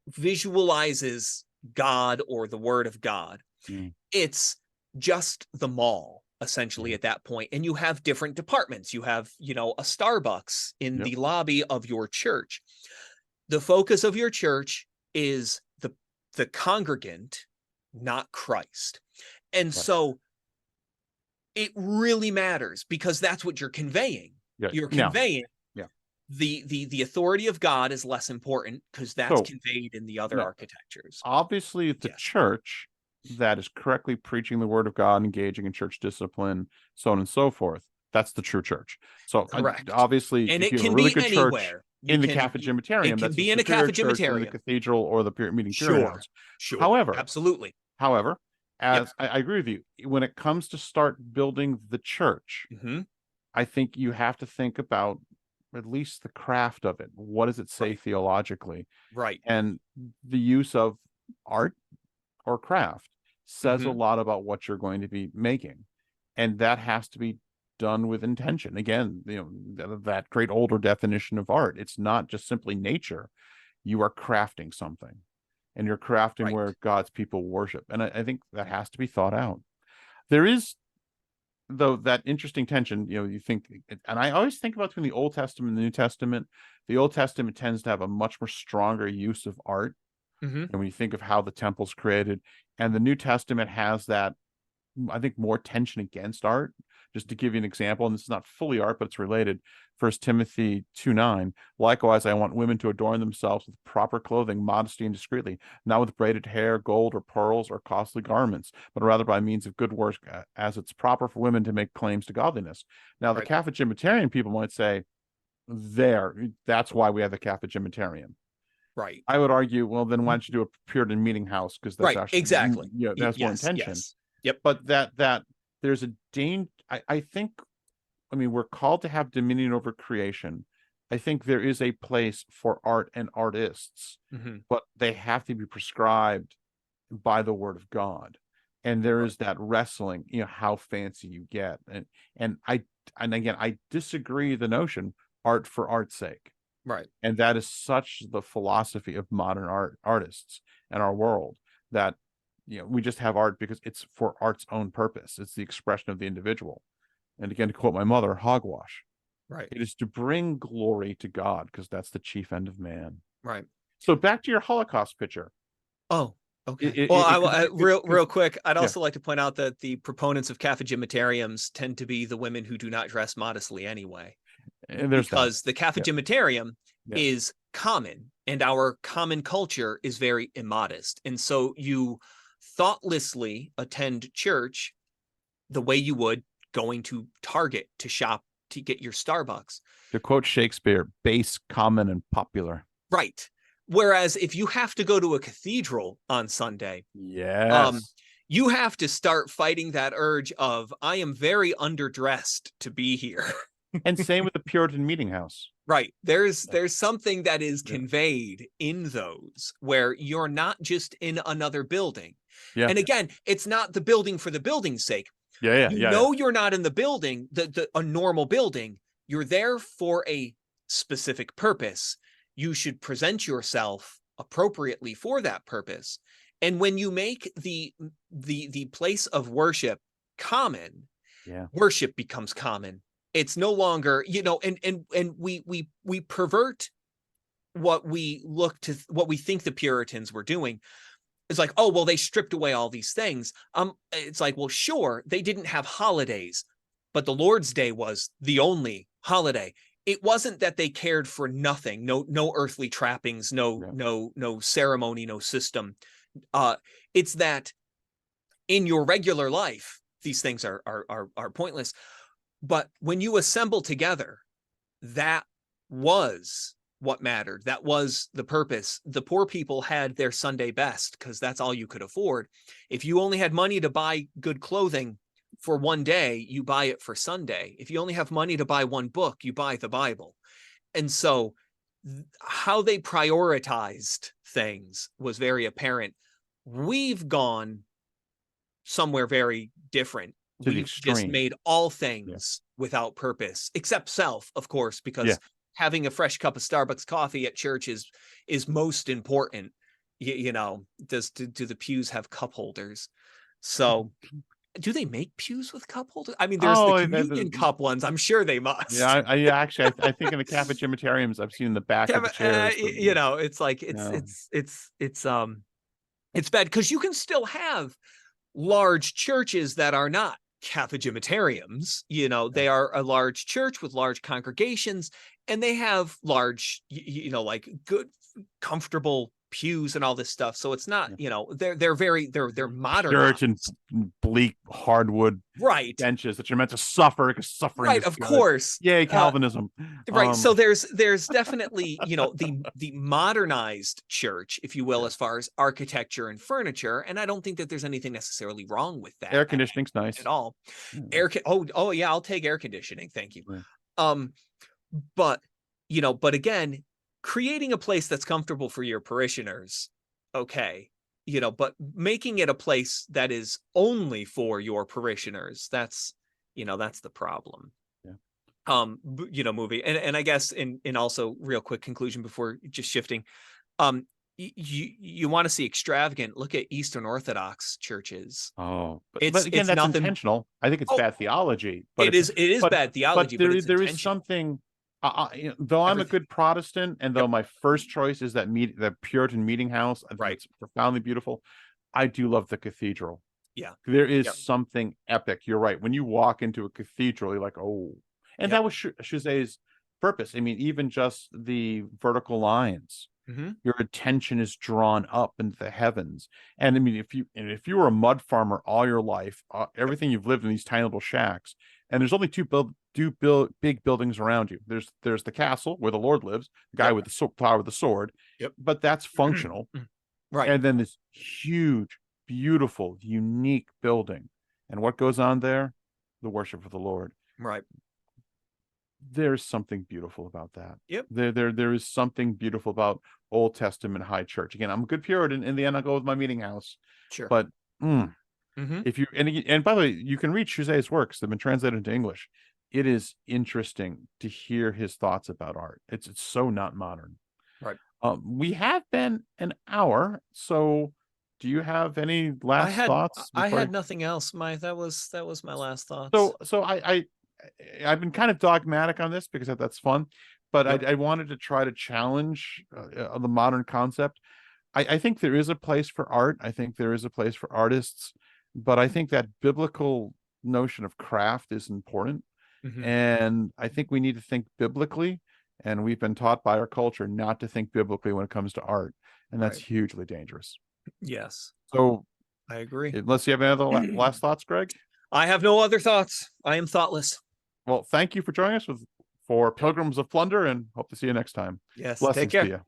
visualizes God or the word of God. Mm. It's just the mall essentially at that point. And you have different departments. You have, a Starbucks in the lobby of your church. The focus of your church is the congregant, not Christ. And so it really matters because that's what you're conveying. Yeah. You're Now, conveying yeah. the authority of God is less important because that's So, conveyed in the other architectures. Obviously, the Yes. church that is correctly preaching the word of God, engaging in church discipline, so on and so forth, that's the true church. So, Correct. obviously, And if it you have a can really be good church anywhere. in the It Caphigematarium, can that's be a in a superior church than the Caphigematarium. cathedral or the meeting period Sure. house. Sure. Absolutely. However, as I agree with you, when it comes to start building the church, I think you have to think about at least the craft of it. What does it say theologically? Right. And the use of art or craft says a lot about what you're going to be making. And that has to be done with intention. Again, that great older definition of art. It's not just simply nature. You are crafting something. And you're crafting where God's people worship. And I think that has to be thought out. There is, though, that interesting tension. You think, and I always think about between the Old Testament and the New Testament. The Old Testament tends to have a much more stronger use of art. And when you think of how the temple's created, and the New Testament has that, I think, more tension against art. Just to give you an example, and this is not fully art, but it's related. 1 Timothy 2:9. Likewise, I want women to adorn themselves with proper clothing, modesty, and discreetly, not with braided hair, gold, or pearls, or costly garments, but rather by means of good works, as it's proper for women to make claims to godliness. Now, the Caphigematarian people might say, that's why we have the Caphigematarian. Right. I would argue, well, then why don't you do a Puritan meeting house? Because that's actually exactly. that's more Yes, intention. yes. Yep. But that there's a danger. I think, I mean, we're called to have dominion over creation. I think there is a place for art and artists, but they have to be prescribed by the word of God. And there is that wrestling, how fancy you get. And again, I disagree the notion art for art's sake. Right. And that is such the philosophy of modern artists and our world, that we just have art because it's for art's own purpose. It's the expression of the individual. And again, to quote my mother, hogwash. Right. It is to bring glory to God because that's the chief end of man. Right. So back to your Holocaust picture. Oh, okay. Well, real quick, I'd also like to point out that the proponents of Caphigematariums tend to be the women who do not dress modestly anyway. Because the Caphigematarium is common, and our common culture is very immodest. And so you thoughtlessly attend church the way you would going to Target to shop to get your Starbucks. To quote Shakespeare, base, common, and popular. Right. Whereas if you have to go to a cathedral on Sunday, you have to start fighting that urge of, I am very underdressed to be here. And same with the Puritan meeting house. Right. There's something that is conveyed in those where you're not just in another building. And again, it's not the building for the building's sake. You're not in the building, a normal building. You're there for a specific purpose. You should present yourself appropriately for that purpose. And when you make the place of worship common, worship becomes common. It's no longer, and we pervert what we think the Puritans were doing. It's like, oh, well, they stripped away all these things. It's like, well, sure, they didn't have holidays, but the Lord's Day was the only holiday. It wasn't that they cared for nothing, no earthly trappings, no ceremony, no system. It's that in your regular life, these things are pointless. But when you assemble together, that was what mattered. That was the purpose. The poor people had their Sunday best because that's all you could afford. If you only had money to buy good clothing for one day, you buy it for Sunday. If you only have money to buy one book, you buy the Bible. And so how they prioritized things was very apparent. We've gone somewhere very different. To the We've just extreme. made all things without purpose, except self, of course, because having a fresh cup of Starbucks coffee at church is most important. You know, do the pews have cup holders? So do they make pews with cup holders? I mean, there's the communion cup ones. I'm sure they must. Yeah, I actually, I think in the Catholic Gymnasiums, I've seen the back of the chairs. You know, it's like it's bad because you can still have large churches that are not Catholic-gymatariums. You know, they are a large church with large congregations, and they have large, you know, like good, comfortable pews and all this stuff. So it's not, you know, they're modern. Puritan, bleak hardwood benches that you're meant to suffer because suffering. Right, of course. Yay, Calvinism. Right. So there's definitely, you know, the modernized church, if you will, as far as architecture and furniture. And I don't think that there's anything necessarily wrong with that. Air conditioning's nice at all. Oh yeah, I'll take air conditioning. Thank you. Yeah. But you know, but again, creating a place that's comfortable for your parishioners, okay, you know, but making it a place that is only for your parishioners, that's, you know, that's the problem. You know, movie. And I guess in also real quick conclusion before just shifting, you want to see extravagant, look at Eastern Orthodox churches. But again, that's nothing intentional. I think it's bad theology. But it is bad theology. But there is something. You know, though I'm a good Protestant, and though my first choice is the Puritan meeting house, I think it's profoundly beautiful. I do love the cathedral. Yeah, there is something epic. You're right. When you walk into a cathedral, you're like, oh, and that was Chauzet's purpose. I mean, even just the vertical lines, your attention is drawn up into the heavens. And I mean, if you were a mud farmer all your life, everything you've lived in these tiny little shacks, and there's only two big buildings around you. There's the castle where the Lord lives, the guy with the tower with the sword. But that's functional, right? And then this huge, beautiful, unique building, and what goes on there? The worship of the Lord, right? There's something beautiful about that. There is something beautiful about Old Testament high church. Again, I'm a good Puritan. In the end, I'll go with my meeting house. Sure, but if you and by the way, you can read Chauzet's works. They've been translated into English. It is interesting to hear his thoughts about art. It's so not modern. Right. We have been an hour, so do you have any last thoughts? I had nothing else. That was my last thoughts. So I've been kind of dogmatic on this because that's fun, but I wanted to try to challenge the modern concept. I think there is a place for art. I think there is a place for artists, but I think that biblical notion of craft is important. And I think we need to think biblically, and we've been taught by our culture not to think biblically when it comes to art, and that's hugely dangerous. Yes. So I agree. Unless you have any other last thoughts, Greg? I have no other thoughts. I am thoughtless. Well, thank you for joining us for Pilgrims of Plunder, and hope to see you next time. Yes. Blessings Take care. to you.